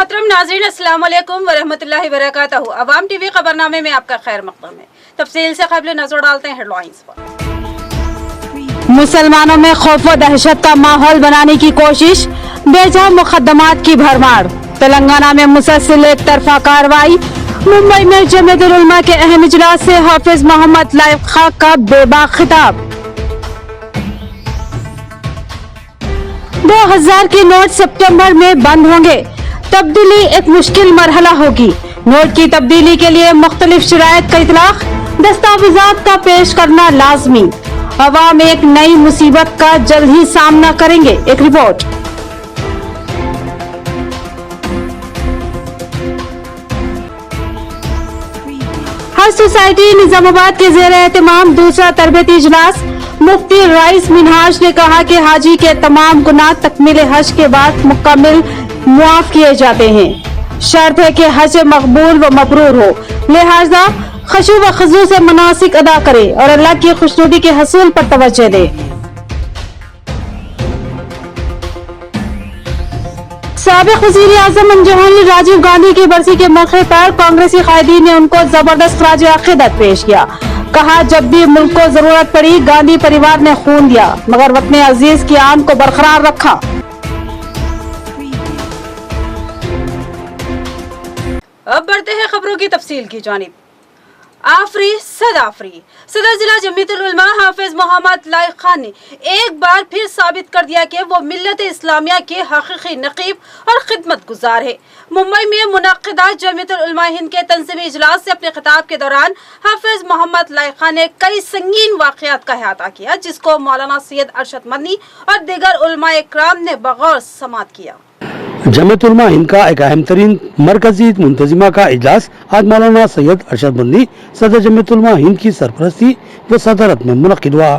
मोहतरम नाज़रीन, अस्सलाम वालेकुम वरहमतुल्लाहि वबरकातुहू। अवाम टीवी खबरनामे में आपका खैर मक़दम है। तफसील से क़ब्ल नजर डालते हैं हेडलाइंस पर। मुसलमानों में खौफ व दहशत का माहौल बनाने की कोशिश, बेजा मुकदमात की भरमार। तेलंगाना में मुसलसल एक तरफा कार्रवाई। मुंबई में जमीयतुल उलमा के अहम इजलास से हाफिज मोहम्मद लाइक खां का बेबाक खिताब। 2000 के नोट सितंबर में बंद होंगे। तब्दीली एक मुश्किल मरहला होगी। नोट की तब्दीली के लिए मुख्तलिफ शराइत का इतलाक, दस्तावेजात का पेश करना लाजमी। अवाम एक नई मुसीबत का जल्द ही सामना करेंगे। एक रिपोर्ट। हज सोसाइटी निजामाबाद के ज़ेर एहतमाम दूसरा तरबियती इजलास। मुफ्ती राइस मिनहाज ने कहा कि हाजी के तमाम गुनाह तकमील हज के बाद मुकम्मल मुआफ किए जाते हैं। शर्त है कि हज मकबूल व मबरूर हो, लिहाजा खुशू व खुजू से मनासिक अदा करे और अल्लाह की खुशनुदी के हसूल पर तवज्जो दे। साबिक वज़ीर आज़म जवाहरलाल राजीव गांधी की बरसी के मौके पर कांग्रेसी कायदीन ने उनको जबरदस्त खराज अकीदत पेश किया। कहा, जब भी मुल्क को जरूरत पड़ी गांधी परिवार ने खून दिया, मगर वतन अजीज की आन को बरकरार रखा। अब बढ़ते हैं खबरों की तफसील की जानिब। सदर जिला जमीयतुल उलमा हाफिज मोहम्मद लाइक खान ने एक बार फिर साबित कर दिया कि वो मिल्लत इस्लामिया के हकीकी नकीब और खिदमत गुजार है। मुंबई में मुनक्किदा जमीयतुल उलमा हिंद के तंज़ीमी इजलास से अपने खिताब के दौरान हाफिज मोहम्मद लाइक खान ने कई संगीन वाक़यात का अहाता किया, जिसको मौलाना सैयद अरशद मदनी और दीगर उलमा इकराम ने बगौर समाअत किया। जमीयतुल उलमा हिंद का एक अहम तरीन मरकजी मुंतजिमा का इजलास आज मौलाना सैयद अरशद मदनी सदर जमीयतुल उलमा हिंद की सरपरस्ती व सदरत में मुनक्किद हुआ।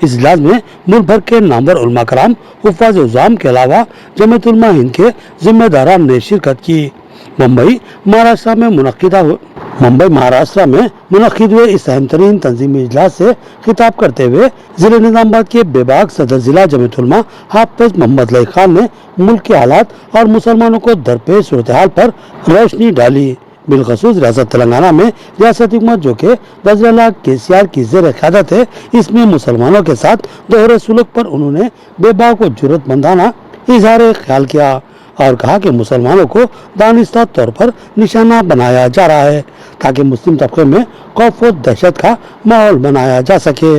इस इजलास में मुल्क भर के नामवर उलमा कराम, हुफ़ाज़ उज़्ज़ाम के अलावा जमीयतुल उलमा हिंद के जिम्मेदारान ने शिरकत की। मुंबई महाराष्ट्र में मुनक्किद हुए इस अहम तरीन तंजीमी इजलास से खिताब करते हुए जिले निजामाबाद के बेबाक सदर जिला जमीयतुल उलमा हाफिज मोहम्मद लाइक खान ने मुल्क के हालात और मुसलमानों को दरपेश सूरत हाल पर रोशनी डाली। बिलखसूस रियासत तेलंगाना में रियासती हुकूमत जो के वज़ीर केसीआर की ज़ेर क़यादत है, इसमें मुसलमानों के साथ दोहरे सुलूक पर उन्होंने बेबाक व जुर्रतमंदाना इज़हार ख्याल किया और कहा कि मुसलमानों को दानिस्ता तौर पर निशाना बनाया जा रहा है ताकि मुस्लिम तबके में खौफ व दहशत का माहौल बनाया जा सके।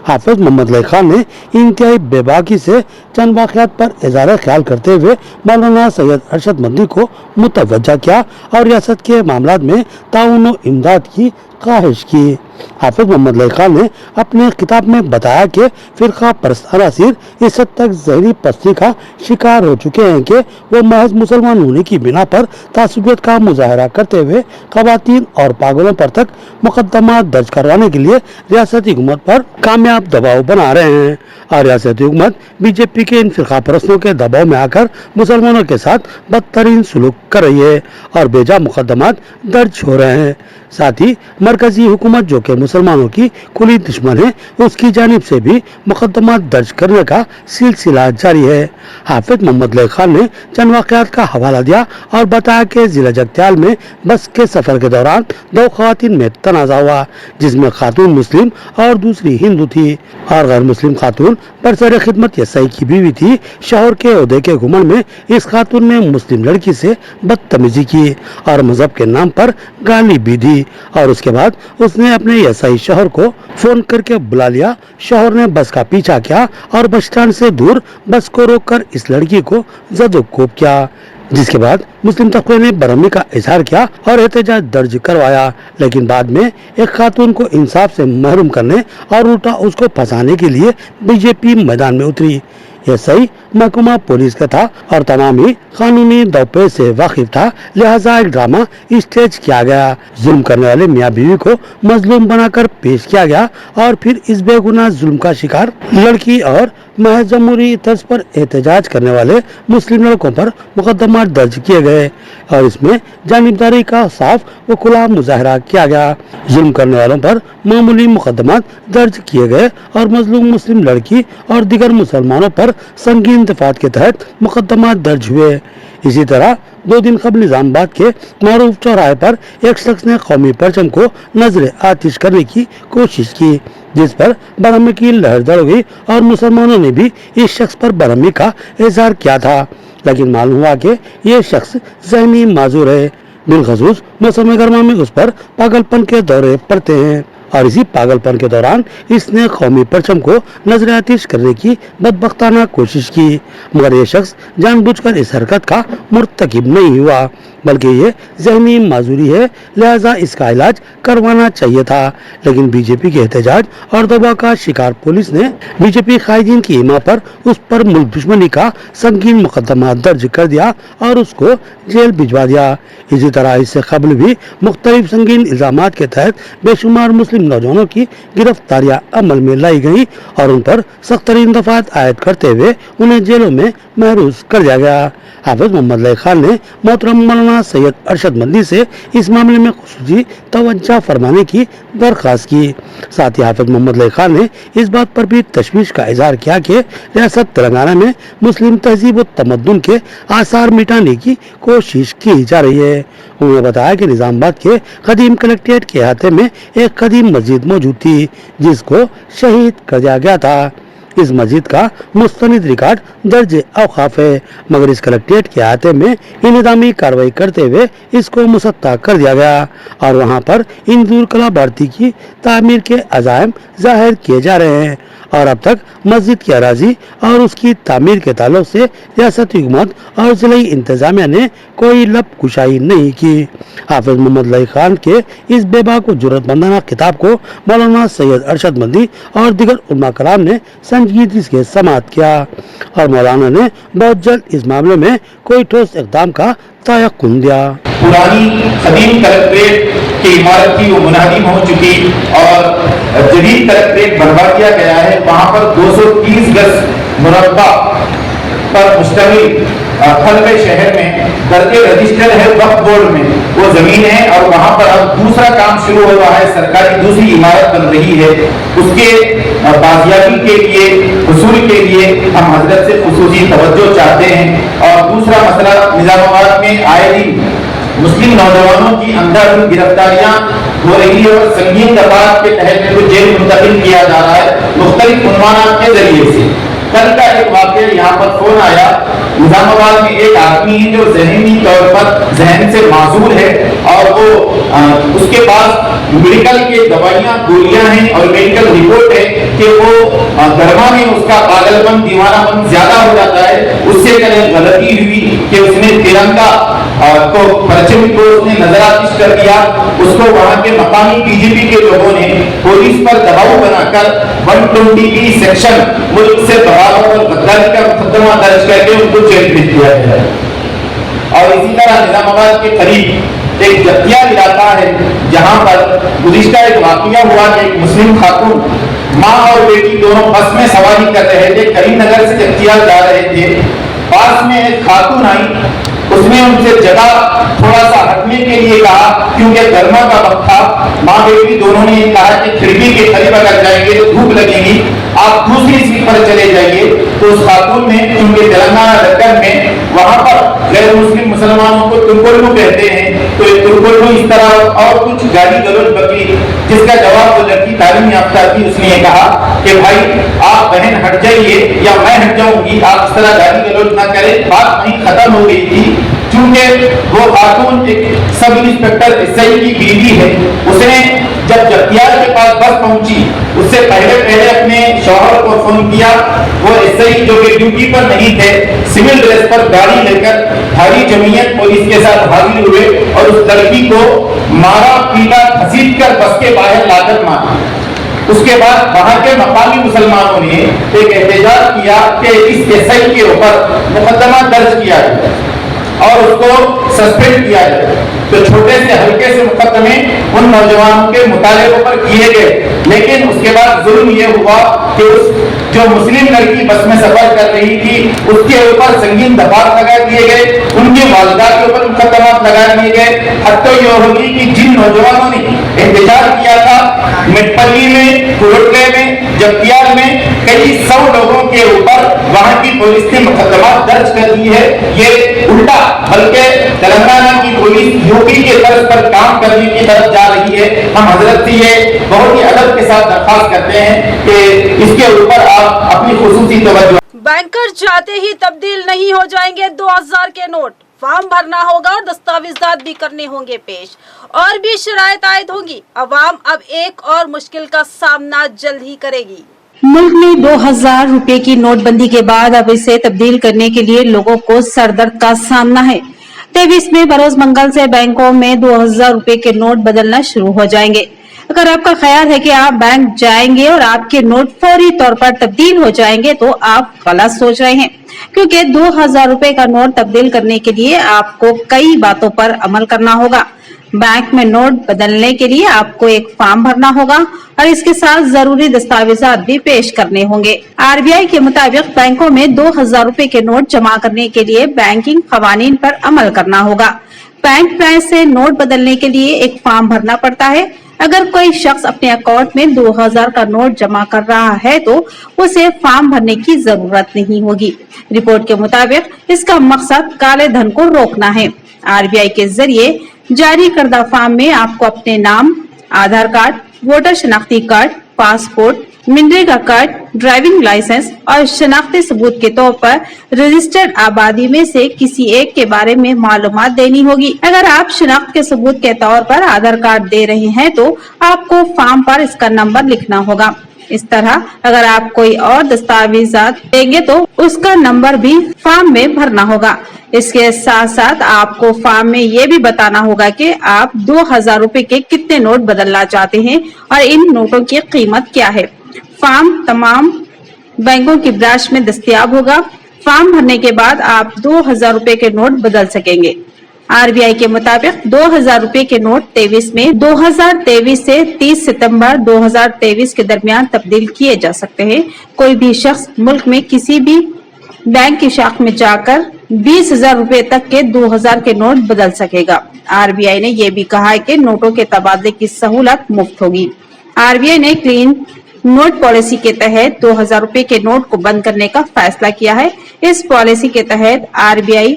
हाफिज मोहम्मद लाइक खान ने इंतहाई बेबाकी से चंद वाक़यात पर इज़हार ख्याल करते हुए मौलाना सैयद अरशद मदनी को मुतवज्जा किया और रियासत के मामलात में ताउन व इमदाद की ख्वाहिश की। हाफिज मोहम्मद लाइक खान ने अपने किताब में बताया कि फिरका परस्त अनासिर इस हद तक ज़हरी पस्ती का शिकार हो चुके हैं कि वो महज मुसलमान होने की बिना पर तासुबियत का मुजाहरा करते हुए ख़वातीन और पागलों पर तक मुकदमा दर्ज करवाने के लिए रियासती हुकूमत पर कामयाब दबाव बना रहे हैं और रियासती हुकूमत बीजेपी के इन फिरका परस्तों के दबाव में आकर मुसलमानों के साथ बदतरीन सलूक कर रही है और बेजा मुकदमात दर्ज हो रहे हैं। साथ ही मरकजी हुकूमत जो कि मुसलमानों की कुली दुश्मन है, उसकी जानिब से भी मुकदमात दर्ज करने का सिलसिला जारी है। हाफिज मोहम्मद लाइक खान ने चंद वाक़यात का हवाला दिया और बताया कि जिला जगत्याल में बस के सफर के दौरान दो ख़वातीन में तनाज़ा हुआ, जिसमें खातून मुस्लिम और दूसरी हिंदू थी और गैर मुस्लिम खातून बरसर खिदमत यसाई की बीवी थी। शोहर के ओहदे के घुमंड में इस खातून ने मुस्लिम लड़की से बदतमीजी की और मजहब के नाम पर गाली भी दी और उसके बाद उसने अपने यसाई शोहर को फोन करके बुला लिया। शोहर ने बस का पीछा किया और बस स्टैंड से दूर बस को रोककर इस लड़की को जद-ओ-कोब किया, जिसके बाद मुस्लिम तबके ने बरहमी का इजहार किया और एहतजाज दर्ज करवाया, लेकिन बाद में एक खातून को इंसाफ से महरूम करने और उल्टा उसको फंसाने के लिए बीजेपी मैदान में उतरी। यह सही महकमा पुलिस का था और तमाम ही कानूनी दौपे से वाकिफ था, लिहाजा एक ड्रामा स्टेज किया गया। जुल्म करने वाले मियाँ बीवी को मजलूम बनाकर पेश किया गया और फिर इस बेगुनाह जुल्म का शिकार लड़की और महज जमहूरी तर्ज पर एहतजाज करने वाले मुस्लिम लड़कों पर मुकदमा दर्ज किए गए और इसमें जानिबदारी का साफ व खुला मुजाहरा किया गया। जुल्म करने वालों पर मामूली मुकदमा दर्ज किए गए और मजलूम मुस्लिम लड़की और दीगर मुसलमानों पर संगीन दफात के तहत मुकदमा दर्ज हुए। इसी तरह 2 दिन कबल निजामाबाद के मारूफ चौराहे पर एक शख्स ने कौमी परचम को नजर आतिश करने की कोशिश की, जिस पर बरहमी की लहर दौड़ गई और मुसलमानों ने भी इस शख्स पर बरहमी का इजहार किया था। लेकिन मालूम हुआ कि ये शख्स ज़हनी माजूर है, बिलखसूस मौसम गर्मा में उस पर पागलपन के दौरे पड़ते हैं और इसी पागलपन के दौरान इसने कौमी परचम को नजर आतिश करने की बदबख्ताना कोशिश की, मगर ये शख्स जानबूझकर इस हरकत का मुर्तकिब नहीं हुआ, बल्कि ये ज़हनी माजूरी है, लिहाजा इसका इलाज करवाना चाहिए था। लेकिन बीजेपी के एहतजाज और दबाव का शिकार पुलिस ने बीजेपी कायदीन की हिमा पर उस पर मुल्क दुश्मनी का संगीन मुकदमा दर्ज कर दिया और उसको जेल भिजवा दिया। इसी तरह इससे कबल भी मुख्तलिफ संगीन इल्जामात के तहत बेशुमार मुस्लिम नौजवानों की गिरफ्तारियां अमल में लाई गई और उन पर सख्त तरीन दफात आयद करते हुए उन्हें जेलों में महरूज कर दिया गया। हाफिज मोहम्मद लई खान ने मोहतरम मौलाना सैयद अरशद मंदी से इस मामले में खुसूसी तवज्जो फरमाने की दरख्वास्त की। साथ ही हाफिज मोहम्मद लई खान ने इस बात पर भी तशवीश का इजहार किया कि रियासत तेलंगाना में मुस्लिम तहजीब व तमद्दुन के आसार मिटाने की कोशिश की जा रही है। उन्होंने बताया कि निजामाबाद के कदीम कलेक्ट्रेट के अहाते में एक कदीम मस्जिद मौजूद थी, जिसको शहीद कर दिया गया था। इस मस्जिद का मुस्तनिद रिकॉर्ड दर्ज औकाफ है, मगर इस कलेक्ट्रेट के अहाते में इंतजामी कार्रवाई करते हुए इसको मुसत्ता कर दिया गया और वहां पर इंदूर कला भारती की तामीर के अज़ाइम जाहिर किए जा रहे हैं और अब तक मस्जिद की अराजी और उसकी तामीर के ताल्लुक से रियासती हुकूमत और जिलाई इंतजामिया ने कोई लब कुशाई नहीं की। हाफिज मोहम्मद लई खान के इस बेबाक व जुर्रतमंदाना खिताब को मौलाना सैयद अरशद मंदी और दीगर उलमा कराम ने संजीदगी से समाअत किया और मौलाना ने बहुत जल्द इस मामले में कोई ठोस इक़दाम का तयक्कुन दिया। पुरानी कदीम कलेक्ट्रेट की इमारत की वो मुनादी हो चुकी और जदीद कलेक्ट्रेट बनवा दिया गया है। वहाँ पर 230 गज मुरब्बा पर मुश्तमिल खलबे शहर में दर्जे रजिस्टर है वक्फ बोर्ड में वो जमीन है और वहाँ पर अब दूसरा काम शुरू हुआ है, सरकारी दूसरी इमारत बन रही है। उसके बाजियाबी के लिए हुसूल के लिए हम हजरत से खुसूसी तवज्जो चाहते हैं। और दूसरा मसला, निजामाबाद में आए दिन मुस्लिम नौजवानों की अंधाधुंध गिरफ्तारियां हो रही है और संगीन दफात के तहत इनको जेल मुंतकिल किया जा रहा है मुख्तलिफ उन्वानात के जरिए से। कल का एक वाक़या यहाँ पर फोन आया, निजामाबाद में एक आदमी है जो ज़हनी तौर पर जहन से माजूर है और वो उसके पास मेडिकल के दवाइयाँ गोलियां हैं और मेडिकल रिपोर्ट है कि वो गर्मा में उसका पागलपन दीवानापन ज्यादा हो जाता है। उससे कल गलती हुई कि उसने तिरंगा को परचम को उसने नजरआतिश कर दिया। उसको वहाँ के मकामी बीजेपी के लोगों ने पुलिस पर दबाव बनाकर 120 सेक्शन मुल्क से बगावत और गद्दारी का मुकदमा दर्ज करके उनको जेल भेज दिया गया। और इसी तरह निजामाबाद के करीब एक जतिया इलाका है जहाँ पर गुज़िश्ता एक वाक़या हुआ कि एक मुस्लिम खातून माँ और बेटी दोनों बस में सवारी कर रहे थे, करीमनगर से जतिया जा रहे थे। पास में एक खातून आई, उसने उनसे जगह थोड़ा सा हटने के लिए कहा क्योंकि गर्मा का वक्त था। माँ बेटी दोनों ने कहा कि खिड़की के करीब अगर जाएंगे तो धूप लगेगी, आप दूसरी सीट पर चले जाइए। तो उस खातून ने, क्योंकि तेलंगाना दक्कन में वहां पर गैर मुस्लिम मुसलमानों को तुर्कुलू कहते हैं, तो तुर्कुलू इस तरह और कुछ गाली गलौज बकी, जिसका जवाब वो लड़की तालीम याफ्ता थी, उसने कहा कि भाई आप बहन हट जाइए या मैं हट जाऊंगी, आप इस तरह गाली गलौज ना करें। बात वहीं खत्म हो गई थी। चूंकि वो खातून एक सब इंस्पेक्टर एसआई की बीवी है, उसने जब जतियार के पास बस पहुंची उससे पहले अपने शौहर को फोन किया। वो एसआई जो कि ड्यूटी पर नहीं थे, सिविल ड्रेस पर गाड़ी लेकर भारी जमीयत पुलिस के साथ हाजिर हुए और उस लड़की को मारा पीटा घसीट कर बस के बाहर लाकर मारा। उसके बाद वहां के मकामी मुसलमानों ने एक एहतजाज किया कि इस एसआई के ऊपर मुकदमा दर्ज किया जाए और उसको सस्पेंड किया जाए। तो छोटे से हल्के से मुकदमे उन नौजवानों के मुतालिबों पर किए गए, लेकिन उसके बाद जुल्म ये हुआ कि उस जो मुस्लिम लड़की बस में सफर कर रही थी उसके ऊपर संगीन दफात लगा दिए गए, उनके वालिदा के ऊपर मुकदमा लगा दिए गए। हत्या ये होगी कि जिन नौजवानों ने एहतजाज किया था मिटपल्ली में, कुरटले में, जफ्तियार में कई 100 लोगों के ऊपर वहां की पुलिस ने मुकदमा दर्ज कर दी है। ये उल्टा बल्कि तेलंगाना की पुलिस यूपी के तर्ज पर काम करने की तरफ जा रही है। हम हजरत से ये बहुत ही अदब के साथ दरख्वास्त करते हैं कि इसके ऊपर आप अपनी खुसूसी तवज्जो। बैंकर जाते ही तब्दील नहीं हो जाएंगे 2000 के नोट, फॉर्म भरना होगा और दस्तावेजात भी करने होंगे पेश, और भी शराइत आयद होगी। अवाम अब एक और मुश्किल का सामना जल्द ही करेगी। मुल्क में 2000 रुपए की नोटबंदी के बाद अब इसे तब्दील करने के लिए लोगों को सरदर्द का सामना है। 23 में बरोज मंगल से बैंकों में 2000 रुपए के नोट बदलना शुरू हो जाएंगे। अगर आपका ख्याल है कि आप बैंक जाएंगे और आपके नोट फौरी तौर पर तब्दील हो जाएंगे तो आप गलत सोच रहे हैं, क्योंकि 2000 रुपए का नोट तब्दील करने के लिए आपको कई बातों पर अमल करना होगा। बैंक में नोट बदलने के लिए आपको एक फॉर्म भरना होगा और इसके साथ जरूरी दस्तावेजात भी पेश करने होंगे। आरबीआई के मुताबिक बैंकों में 2000 रुपए के नोट जमा करने के लिए बैंकिंग कवानीन पर अमल करना होगा। बैंक ब्रांच से नोट बदलने के लिए एक फॉर्म भरना पड़ता है। अगर कोई शख्स अपने अकाउंट में 2000 का नोट जमा कर रहा है तो उसे फॉर्म भरने की जरूरत नहीं होगी। रिपोर्ट के मुताबिक इसका मकसद काले धन को रोकना है। आरबीआई के जरिए जारी करदा फॉर्म में आपको अपने नाम, आधार कार्ड, वोटर शनाख्ती card, passport, MNREGA card, driving licence और शनाख्ती सबूत के तौर पर रजिस्टर्ड आबादी में से किसी एक के बारे में मालूमात देनी होगी। अगर आप शनाख्त के सबूत के तौर पर आधार कार्ड दे रहे हैं तो आपको फॉर्म पर इसका नंबर लिखना होगा। इस तरह अगर आप कोई और दस्तावेजात देंगे तो उसका नंबर भी फॉर्म में भरना होगा। इसके साथ साथ आपको फॉर्म में ये भी बताना होगा कि आप 2000 रुपए के कितने नोट बदलना चाहते हैं और इन नोटों की कीमत क्या है। फॉर्म तमाम बैंकों की ब्रांच में दस्तयाब होगा। फॉर्म भरने के बाद आप 2000 रुपए के नोट बदल सकेंगे। आरबीआई के मुताबिक 2000 रुपए के नोट 23 में 2023 से 30 सितंबर 2023 के दरमियान तब्दील किए जा सकते हैं। कोई भी शख्स मुल्क में किसी भी बैंक की शाख में जाकर 20,000 रुपए तक के 2000 के नोट बदल सकेगा। आरबीआई ने यह भी कहा है कि नोटों के तबादले की सहूलत मुफ्त होगी। आरबीआई ने क्लीन नोट पॉलिसी के तहत 2000 रुपए के नोट को बंद करने का फैसला किया है। इस पॉलिसी के तहत आरबीआई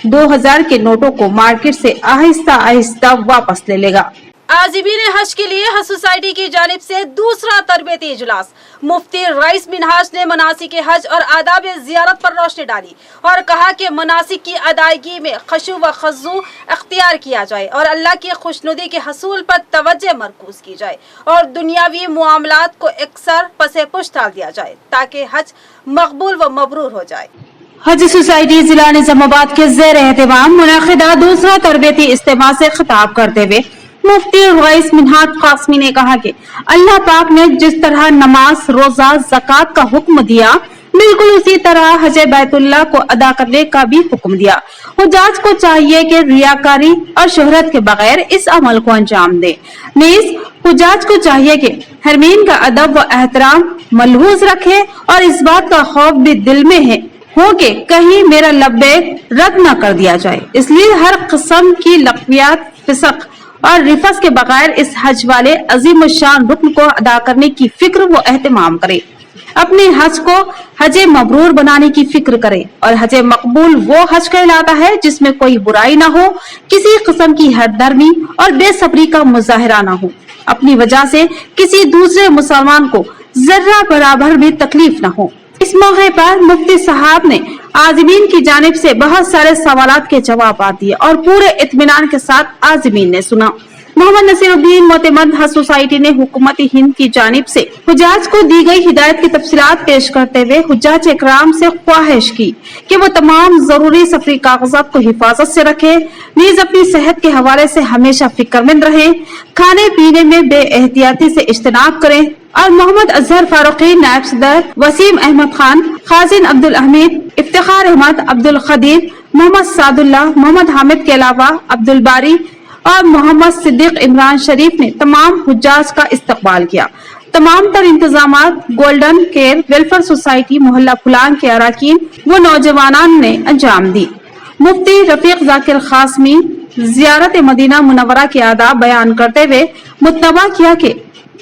2000 के नोटों को मार्केट से आहिस्ता आहिस्ता वापस ले लेगा। आज़िमीन हज के लिए हज सोसाइटी की जानिब से दूसरा तरबियती इजलास। मुफ्ती रईस मिनहाज ने मनासिक हज और आदाब ज़ियारत पर रोशनी डाली और कहा कि मनासिक की अदायगी में खशू व खज़ू अख्तियार किया जाए और अल्लाह की खुशनुदी के हसूल पर तवज्जो मरकूज की जाए और दुनियावी मामलात को अक्सर पसे पुश डाल दिया जाए ताकि हज मकबूल व मबरूर हो जाए। हज सोसाइटी जिला निजामाबाद के ज़ेर एहतमाम मुनाकिदा दूसरा तरबियती इज्तिमा से खिताब करते हुए मुफ्ती रईस मिनहाज कासमी ने कहा कि अल्लाह पाक ने जिस तरह नमाज, रोजा, ज़कात का हुक्म दिया बिल्कुल उसी तरह हज बैतुल्लाह को अदा करने का भी हुक्म दिया। हुज्जाज को चाहिए कि रियाकारी और शोहरत के बगैर इस अमल को अंजाम दे। नीज हुज्जाज को चाहिए कि हरमीन का अदब व एहतराम मलहूज रखे और इस बात का खौफ भी दिल में है हो कि कहीं मेरा लब्बैक रद्द न कर दिया जाए। इसलिए हर किस्म की लग़वियत, फिस्क और रिफस के बगैर इस हज वाले अजीम शान रुकन को अदा करने की फिक्र वो एहतमाम करे। अपने हज को हज मबरूर बनाने की फिक्र करे और हज मकबूल वो हज कहलाता है जिसमें कोई बुराई ना हो, किसी किस्म की हरदर्मी और बेसब्री का मुजाहरा ना हो, अपनी वजह से किसी दूसरे मुसलमान को जर्रा बराबर भी तकलीफ ना हो। इस मौके पर मुफ्ती साहब ने आज़िमीन की जानिब से बहुत सारे सवालात के जवाब दिए और पूरे इत्मीनान के साथ आज़िमीन ने सुना। मोहम्मद नसीरुद्दीन मोतमद हज सोसाइटी ने हुकूमत हिंद की जानिब से हुज्जाज को दी गई हिदायत की तफसीलात पेश करते हुए हुज्जाज इकराम से ख्वाहिश की कि वो तमाम जरूरी सफरी कागजात को हिफाजत से रखे, नीज अपनी सेहत के हवाले से हमेशा फिक्रमंद रहे, खाने पीने में बेएहतियाती से इज्तनाब करें और मोहम्मद अजहर फारूकी, नायब सदर वसीम अहमद खान, खाजिन अब्दुल अहमद, इफ्तिखार अहमद, अब्दुल खदीर, मोहम्मद सादुल्लाह, मोहम्मद हामिद के अलावा अब्दुल बारी और मोहम्मद सिद्दीक इमरान शरीफ ने तमाम हुज्जाज का इस्तकबाल किया। तमाम तर इंतजामात गोल्डन केयर वेलफेयर सोसाइटी मोहल्ला फुलान के अराकीन व नौजवानान ने अंजाम दी। मुफ्ती रफीक जाकिर कासमी जियारत मदीना मुनव्वरा के आदाब बयान करते हुए मुतनबा किया कि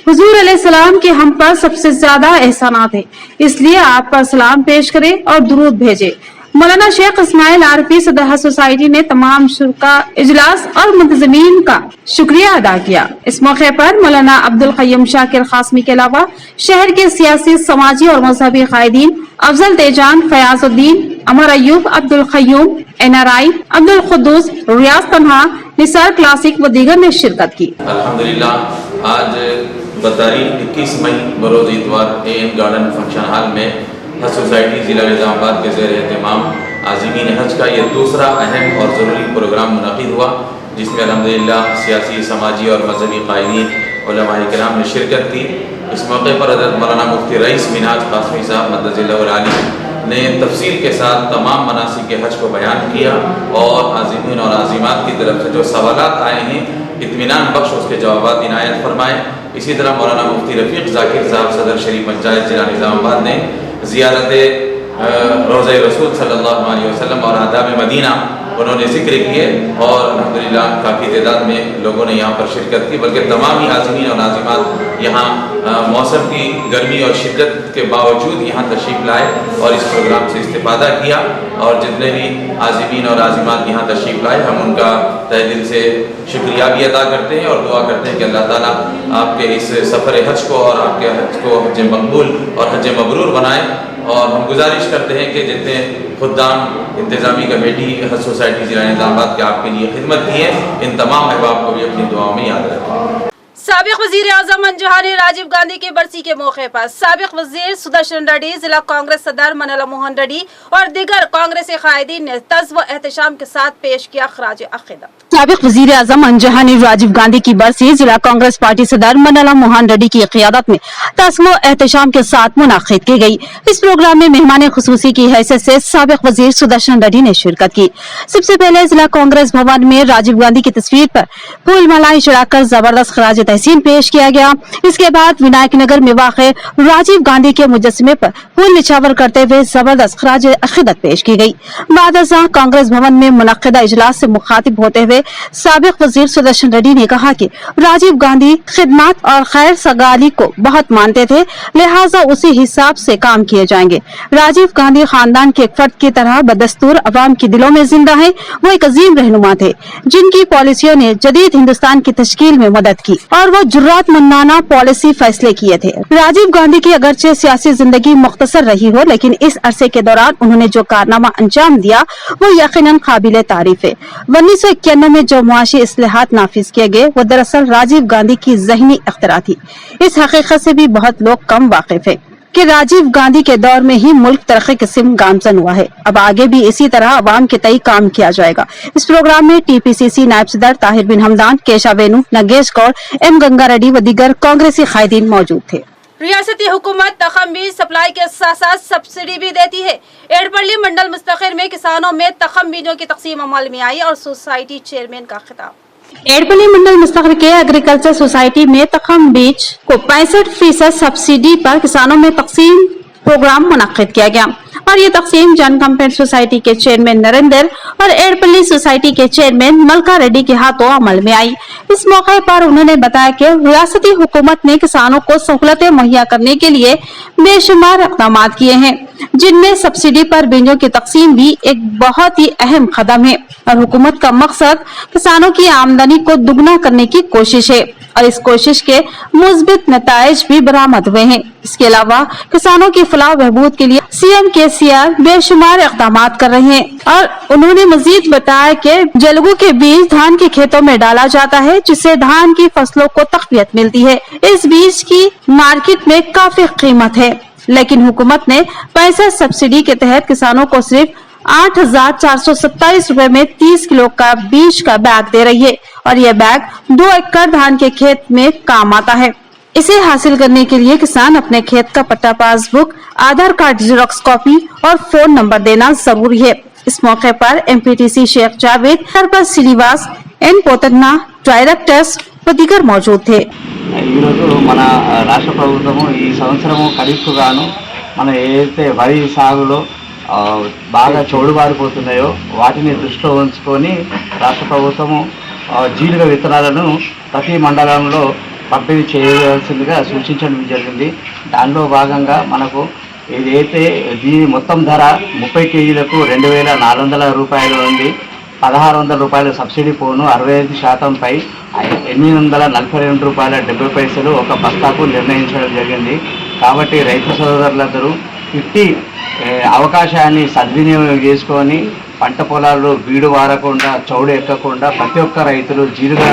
हुजूर अलैहिस्सलाम के हम पर सबसे ज्यादा एहसानात है, इसलिए आप पर सलाम पेश करें और दुरूद भेजे। मौलाना शेख इस्माइल आरफी सदर हज सोसाइटी ने तमाम शुरा इजलास और मुंतजमीन का शुक्रिया अदा किया। इस मौके पर मौलाना अब्दुल क़य्यूम शाकिर क़ासमी के अलावा शहर के सियासी, समाजी और मजहबी कायदीन अफजल तेजान, फयाजुद्दीन, अमर अयूब, अब्दुल क़य्यूम, NRI, अब्दुल क़ुद्दूस, रियाज तन्हा, निसार क्लासिक व दीगर ने शिरकत की। अल्हम्दुलिल्लाह आज बतारीख 21 मई बरोज इतवार AM गार्डन फंक्शन हॉल में हज सोसाइटी ज़िला निज़ामाबाद के ज़ेर एहतमाम आज़िमीन हज का ये दूसरा अहम और ज़रूरी प्रोग्राम मुनक़िद हुआ, जिसमें अल्हम्दुलिल्लाह सियासी, समाजी और मजहबी क़ायदीन, उलमाए किराम ने शिरकत की। इस मौके पर हज़रत मौलाना मुफ्ती रईस मिन्हाज क़ासमी साहब मद्दज़िल्लाहुल आली ने तफसील के साथ तमाम मनासिक के हज को बयान किया और आज़िमीन और आज़िमात की तरफ से जो सवालात आए हैं इत्मीनान बख्श उसके जवाब इनायत फरमाए। इसी तरह मौलाना मुफ्ती रफ़ीक़ ज़ाकिर साहब सदर शरीफ पंचायत ज़िला निज़ामाबाद ने ज़ियारत रोज़ा रसूल सल्लल्लाहु अलैहि वसल्लम और आदाब मदीना उन्होंने ज़िक्र किए और अल्हम्दुलिल्लाह काफ़ी तादाद में लोगों ने यहाँ पर शिरकत की, बल्कि तमाम ही आज़िमीन और आज़िमात यहाँ मौसम की गर्मी और शिद्दत के बावजूद यहाँ तशरीफ़ लाए और इस प्रोग्राम से इस्तिफ़ादा किया। और जितने भी आज़िमीन और आज़िमात यहाँ तशरीफ़ लाए हम उनका तहे दिल से शुक्रिया भी अदा करते हैं और दुआ करते हैं कि अल्लाह ताला आपके इस सफ़र हज को और आपके हज को हज मकबूल और हज मबरूर बनाए। और हम गुजारिश करते हैं कि जितने खुद्दाम इंतज़ामी कमेटी हज सोसाइटी ज़िला निज़ामाबाद के आपके लिए खिदमत की है, इन तमाम अहबाब को भी अपनी दुआओं में याद रखें। साबिक वजीर आजम अंजहा ने राजीव गांधी की बरसी के मौके पर साबिक वजीर सुदर्शन रेड्डी, जिला कांग्रेस सदर मनला मोहन रेड्डी और दीगर कांग्रेसी कायदीन ने तज़्व एहतशाम के साथ पेश किया खराज अक़ीदत। साबिक वजीर आजम अंजहा ने राजीव गांधी की बरसी जिला कांग्रेस पार्टी सदर मनला मोहन रेड्डी की क़ियादत में तज़्व एहतशाम के साथ मुनाक़िद की गई। इस प्रोग्राम में मेहमान खुसूसी की हैसियत से साबिक वजीर सुदर्शन रेड्डी ने शिरकत की। सबसे पहले जिला कांग्रेस भवन में राजीव गांधी की तस्वीर पर फूल मालाएं चढ़ाकर जबरदस्त खराज तहसीन पेश किया गया। इसके बाद विनायक नगर में वाक़े राजीव गांधी के मुजस्समे पर फूल निछावर करते हुए जबरदस्त खराज अक़ीदत पेश की गई। बाद कांग्रेस भवन में मुनक़्क़िदा इजलास से मुखातिब होते हुए साबिक वजीर सुदर्शन रेड्डी ने कहा कि राजीव गांधी खिदमत और खैर सगाली को बहुत मानते थे, लिहाजा उसी हिसाब से काम किए जाएंगे। राजीव गांधी खानदान के एक फर्द की तरह बदस्तूर अवाम के दिलों में जिंदा है। वो एक अजीम रहनुमा थे जिनकी पॉलिसियों ने जदीद हिंदुस्तान की तश्कील में मदद की और वो जुर्रातमंदाना पॉलिसी फैसले किए थे। राजीव गांधी की अगरचे सियासी जिंदगी मुख्तसर रही हो, लेकिन इस अरसे के दौरान उन्होंने जो कारनामा अंजाम दिया वो यकीनन काबिल तारीफ है। 1991 में जो मुआशी इस्लाहात नाफिज किए गए वो दरअसल राजीव गांधी की ज़हनी इख्तिरा थी। इस हकीकत से भी बहुत लोग कम वाकिफ है कि राजीव गांधी के दौर में ही मुल्क तरक्की किस्म गामजन हुआ है। अब आगे भी इसी तरह अवाम के तई काम किया जाएगा। इस प्रोग्राम में TPCC नायब सदर ताहिर बिन हमदान, केशा वेणु, नगेश गौड़, M गंगा रेड्डी व दीगर कांग्रेसी कायदीन मौजूद थे। रियासती हुकूमत तखम बीज सप्लाई के साथ साथ सब्सिडी भी देती है। एड़पल्ली मंडल मुस्तकिर में किसानों में तखम बीजों की तकसीम अमल में आई और सोसाइटी चेयरमैन का खिताब। एड़पल्ली मंडल मुस्तकिर के एग्रीकल्चर सोसाइटी में तखम बीज को 65% सब्सिडी पर किसानों में तकसीम प्रोग्राम मुनक्किद किया गया और ये तकसीम जन कंपेयर सोसाइटी के चेयरमैन नरेंद्र और एड़पल्ली सोसाइटी के चेयरमैन मलका रेड्डी के हाथों अमल में आई। इस मौके पर उन्होंने बताया कि रियासती हुकूमत ने किसानों को सहूलतें मुहैया करने के लिए बेशुमार इक़दाम किए हैं, जिनमें सब्सिडी पर बीजों की तकसीम भी एक बहुत ही अहम कदम है और हुकूमत का मकसद किसानों की आमदनी को दुगना करने की कोशिश है और इस कोशिश के मुस्बित नताइज भी बरामद हुए हैं। इसके अलावा किसानों की फलाह बहबूद के लिए CM KCR बेशुमार इक़दाम कर रहे हैं और उन्होंने मजीद बताया कि जलगू के बीज धान के खेतों में डाला जाता है, जिससे धान की फसलों को तक़वियत मिलती है। इस बीज की मार्केट में काफी कीमत है, लेकिन हुकूमत ने पैसा सब्सिडी के तहत किसानों को सिर्फ 8,427 रुपए में 30 किलो का बीज का बैग दे रही है और यह बैग 2 एकड़ धान के खेत में काम आता है। इसे हासिल करने के लिए किसान अपने खेत का पट्टा, passbook, Aadhaar card xerox copy और फोन नंबर देना जरूरी है। इस मौके पर MPTC Sheikh Javed, sarpanch Srinivas, N Potanna, directors व दीगर मौजूद थे। మన రాష్ట్ర ప్రభుత్వము ఈ సంవత్సరము ఖరీఫ్ గాను మన ఏదైతే వరి సాగులో బాగా చౌడుబారిపోతున్నాయో వాటిని దృష్టిలో ఉంచుకొని రాష్ట్ర ప్రభుత్వము జీలుగ విత్తనాలను ప్రతి మండలంలో పంపిణీ చేయవలసిందిగా సూచించడం జరిగింది. దానిలో భాగంగా మనకు ఏదైతే దీని మొత్తం ధర 30 కేజీలకు 2,400 రూపాయలు ఉంది. 1,600 రూపాయల సబ్సిడీ పోను 65% పై 842 రూపాయల 70 పైసలు ఒక బస్తాకు నిర్ణయించడం జరిగింది. కాబట్టి రైతు సోదరులందరూ ఇట్టి అవకాశాన్ని సద్వినియోగం చేసుకొని పంట పొలాల్లో బీడు వారకుండా చౌడు ఎక్కకుండా ప్రతి ఒక్క రైతులు జీలుగా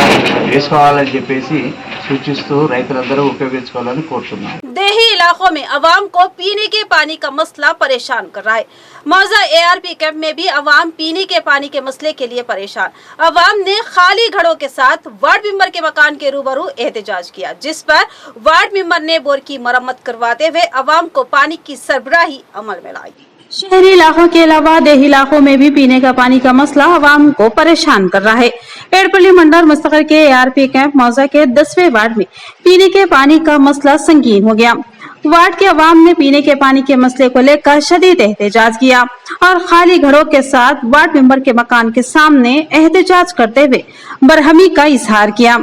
వేసుకోవాలని చెప్పేసి सूचिस्तू రైతులందరూ ఉపయోగించుకోవాలని కోరుతున్నాను. देही इलाकों में अवाम को पीने के पानी का मसला परेशान कर रहा है। मौजा ARP कैंप में भी अवाम पीने के पानी के मसले के लिए परेशान। अवाम ने खाली घड़ों के साथ वार्ड मेंबर के मकान के रूबरू एहतजाज किया, जिस पर वार्ड मेंबर ने बोर की मरम्मत करवाते हुए अवाम को पानी की सरबराही अमल में लाई। शहरी इलाकों के अलावा देही इलाकों में भी पीने का पानी का मसला आवाम को परेशान कर रहा है। एड़पल्ली मंडल मुस्तकिल के ARP कैंप मौजा के 10वें वार्ड में पीने के पानी का मसला संगीन हो गया। वार्ड के अवाम ने पीने के पानी के मसले को लेकर शदीद एहतजाज किया और खाली घरों के साथ वार्ड मेंबर के मकान के सामने एहतजाज करते हुए बरहमी का इजहार किया।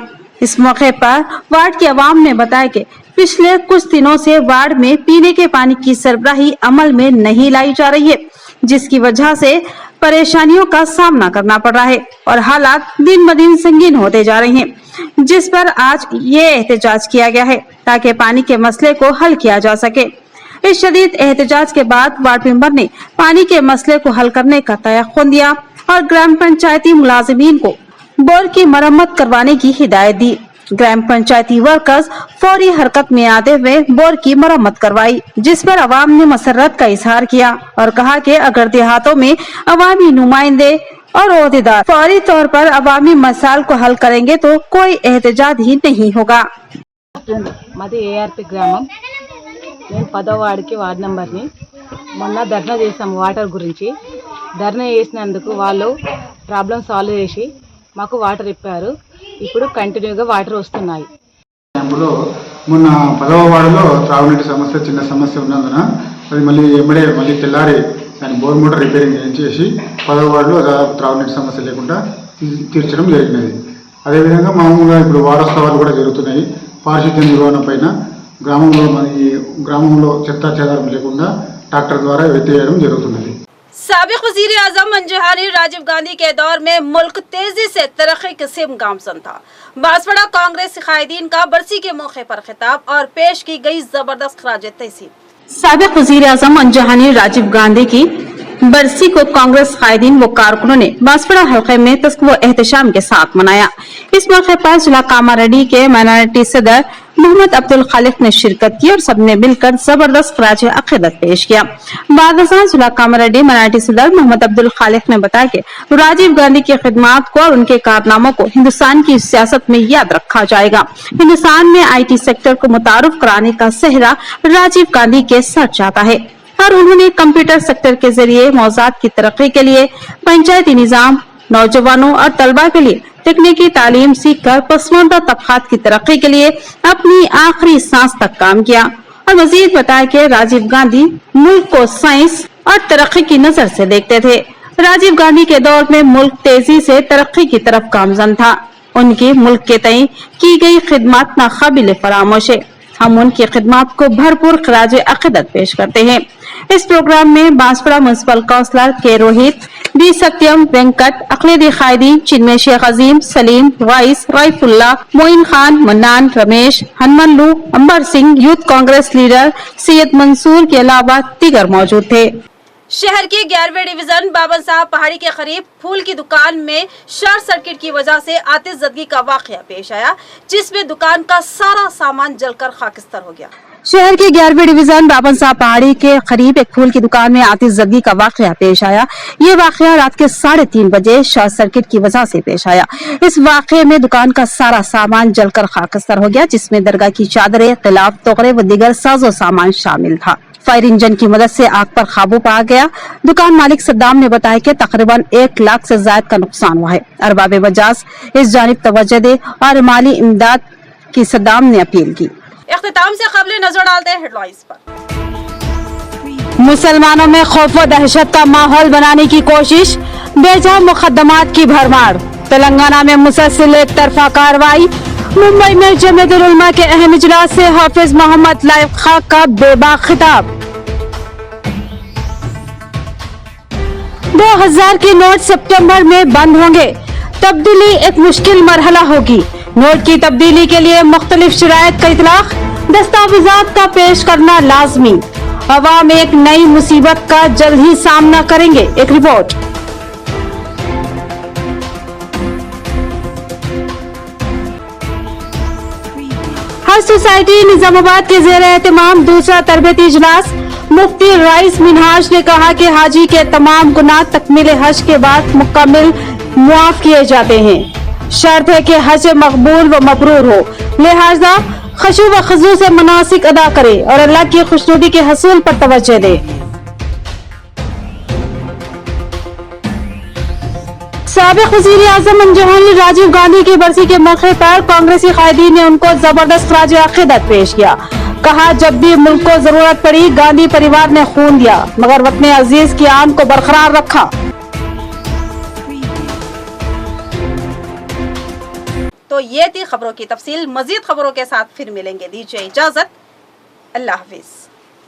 इस मौके पर वार्ड के अवाम ने बताया कि पिछले कुछ दिनों से वार्ड में पीने के पानी की सरबराही अमल में नहीं लाई जा रही है, जिसकी वजह से परेशानियों का सामना करना पड़ रहा है और हालात दिन ब दिन संगीन होते जा रहे हैं, जिस पर आज ये एहतजाज किया गया है ताकि पानी के मसले को हल किया जा सके। इस शदीद एहतजाज के बाद वार्ड मेंबर ने पानी के मसले को हल करने का तयक़ुन दिया और ग्राम पंचायती मुलाजिमीन को बोर की मरम्मत करवाने की हिदायत दी। ग्राम पंचायती वर्कर्स फौरी हरकत में आते हुए बोर की मरम्मत करवाई, जिस पर अवाम ने मसरत का इजहार किया और कहा कि अगर देहातों में अवामी नुमाइंदे और ओहदेदार फौरी तौर पर अवामी मसाइल को हल करेंगे तो कोई एहतजाज ही नहीं होगा। మాది ARP గ్రామం. నేను 10వ వార్డుకి వార్డు నంబర్ని. మొన్న ధర్నా చేసాము వాటర్ గురించి. ధర్నా చేసినందుకు వాళ్ళు ప్రాబ్లం సాల్వ్ చేసి మాకు వాటర్ ఇప్పారు. ఇప్పుడు కంటిన్యూగా వాటర్ వస్తున్నాయి. క్యాంపులో మొన్న 10వ వార్డులో త్రాగునీటి సమస్య చిన్న సమస్య ఉన్నందున అది మళ్ళీ తెల్లారి దాని బోర్ మోటార్ రిపేరింగ్ చేయించేసి 10వ వార్డులో త్రాగునీటి సమస్య లేకుండా తీర్చడం జరిగినది. అదేవిధంగా మామూలుగా ఇప్పుడు వారోత్సవాలు కూడా జరుగుతున్నాయి. పారిశుద్ధ్య నిర్వహణ పైన గ్రామంలో చెత్తా చెదారం లేకుండా ట్రాక్టర్ ద్వారా ఎత్తివేయడం జరుగుతున్నది. साबिक वजीर आजम अंजहानी राजीव गांधी के दौर में मुल्क तेजी से तरक्की के सिम गामजन था। बांसवाड़ा कांग्रेस कायदीन का बरसी के मौके पर खिताब और पेश की गई जबरदस्त खराज तहसीन। साबिक वजीर आजम अंजहानी राजीव गांधी की बरसी को कांग्रेस कायदीन व कारकुनों ने बांसवाड़ा हल्के में तस्वीर एहतशाम के साथ मनाया। इस मौके पर जिला कामारेड्डी के माइनॉरिटी सदर मोहम्मद अब्दुल खालिक ने शिरकत की और सबने मिलकर जबरदस्त खराज अकीदत पेश किया। बाद जिला कामारेड्डी माइनॉरिटी सदर मोहम्मद अब्दुल खालिक ने बताया कि राजीव गांधी की खिदमत को और उनके कारनामों को हिंदुस्तान की सियासत में याद रखा जाएगा। हिंदुस्तान में IT सेक्टर को मुतारुफ कराने का सेहरा राजीव गांधी के सर जाता है और उन्होंने कंप्यूटर सेक्टर के जरिए मौजाद की तरक्की के लिए पंचायती निजाम, नौजवानों और तलबा के लिए तकनीकी तालीम सीख कर पसमानदा तबकात की तरक्की के लिए अपनी आखिरी सांस तक काम किया और मजीद बताया कि राजीव गांधी मुल्क को साइंस और तरक्की की नजर से देखते थे। राजीव गांधी के दौर में मुल्क तेजी से तरक्की की तरफ गामजन था। उनकी मुल्क के तय की गई खिदमत नाकाबिल फरामोश है। हम उनकी खिदमत को भरपूर खराज अकीदत पेश करते हैं। इस प्रोग्राम में बांसवाड़ा म्युनिसिपल काउंसलर के रोहित, डी सत्यम, वेंकट, अकलेदी कायदीन, चिन्मय शेख अजीम, सलीम, राइस, राइफुल्ला, मोइन खान, मन्नान, रमेश, हनुमल्लू, अंबर सिंह, यूथ कांग्रेस लीडर सैयद मंसूर के अलावा दीगर मौजूद थे। शहर के 11वें डिवीजन बाबन साहब पहाड़ी के करीब फूल की दुकान में शॉर्ट सर्किट की वजह से आतिशज़दगी का वाकया पेश आया, जिसमें दुकान का सारा सामान जलकर खाकिस्तान हो गया। शहर के 11वें डिवीजन बाबन साहब पहाड़ी के करीब एक फूल की दुकान में आतिशज़दगी का वाकया पेश आया। ये वाकया रात के 3:30 बजे शॉर्ट सर्किट की वजह से पेश आया। इस वाकये में दुकान का सारा सामान जलकर खाकिस्तान हो गया, जिसमें दरगाह की चादरें, गिलाफ, तोकरे व दीगर साजो सामान शामिल था। फायर इंजन की मदद से आग पर काबू पा गया। दुकान मालिक सद्दाम ने बताया कि तकरीबन 1 लाख से ज्यादा का नुकसान हुआ है। अरबाब वजाज इस जानिब तवज्जो दे और माली इमदाद की सद्दाम ने अपील की। इख्तिताम से कबल नजर डालते हैं हेडलाइंस पर। मुसलमानों में खौफ व दहशत का माहौल बनाने की कोशिश, बेजा मुकदमात की भरमार। तेलंगाना में मुसलसल एक तरफा कार्रवाई मुंबई में जमीयतुल उलमा के अहम इजलास से हाफिज मोहम्मद लाइक खां का बेबाक खिताब। 2000 के नोट सितंबर में बंद होंगे, तब्दीली एक मुश्किल मरहला होगी। नोट की तब्दीली के लिए मुख्तलिफ शराइत का इतलाक, दस्तावेजात का पेश करना लाजमी। अवाम एक नई मुसीबत का जल्द ही सामना करेंगे। एक रिपोर्ट। हज सोसाइटी निजामाबाद के ज़ेर एहतमाम दूसरा तरबियती इजलास। मुफ्ती राइस मिनहाज ने कहा कि हाजी के तमाम गुनाह तकमील हज के बाद मुकम्मल मुआफ किए जाते हैं। शर्त है कि हज मकबूल व मबरूर हो, लिहाजा खुशू व खुजू से मनासिक अदा करे और अल्लाह की खुशनुदी के हसूल पर तवज्जो दे। साबिक वज़ीर आज़म जवाहरलाल राजीव गांधी की बरसी के मौके पर कांग्रेसी कायदीन ने उनको जबरदस्त खराज अकीदत पेश किया। कहा, जब भी मुल्क को जरूरत पड़ी गांधी परिवार ने खून दिया, मगर वतन अजीज की आन को बरकरार रखा। तो ये थी खबरों की तफसील। मजीद खबरों के साथ फिर मिलेंगे। दीजिए इजाजत, अल्लाह हाफिज।